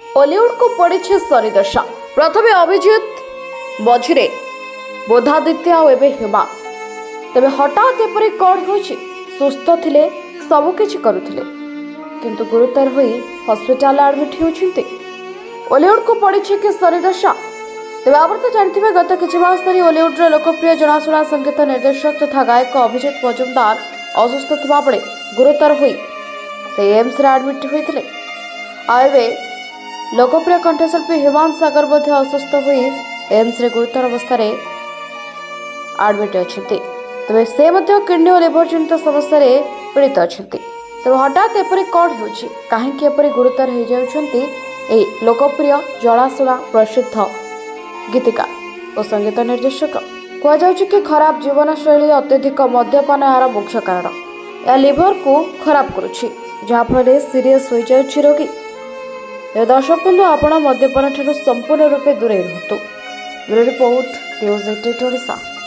बॉलीवुड को पड़ी सरी दशा। प्रथमे अभिजीत मझिरे बोधादित्य आबे हेमा तेरे हठात एपरी कौन हो सुस्थ थिले सबकि करुले किंतु गुरुतर होई हॉस्पिटल एडमिट होती। बॉलीवुड को पड़ी कि सरी दशा। तेज आप तो जानते गत किसी मास धरी बॉलीवुड लोकप्रिय जनाशुना संगीत निर्देशक तथा गायक अभिजीत मजुमदार असुस्थ थिबा बेले गुरुतर होई से एम्स एडमिट होते। आवे लोकप्रिय कंठशिल्पी हिमांशु सागर मध्य असुस्थ होई एम्स रे गुरुतर अवस्था एडमिट अच्छा। तेज से किडनी और लिवर जनित समस्या पीड़ित अच्छा। तेज हठात एपरी कौन हो कहीं गुरुतर हो जाती लोकप्रिय जनाशुना प्रसिद्ध गीतिकार और संगीत निर्देशक कहुच्छे कि खराब जीवनशैली अत्यधिक मद्यपान यार मुख्य कारण। यह लिवर को खराब करुच्ची जहाँफल सीरीयस हो जाउछि रोगी। दर्शक बंधु आपण मद्यपान ठारू संपूर्ण रूपे दूरे रुहतु। Report news 18 Odisha.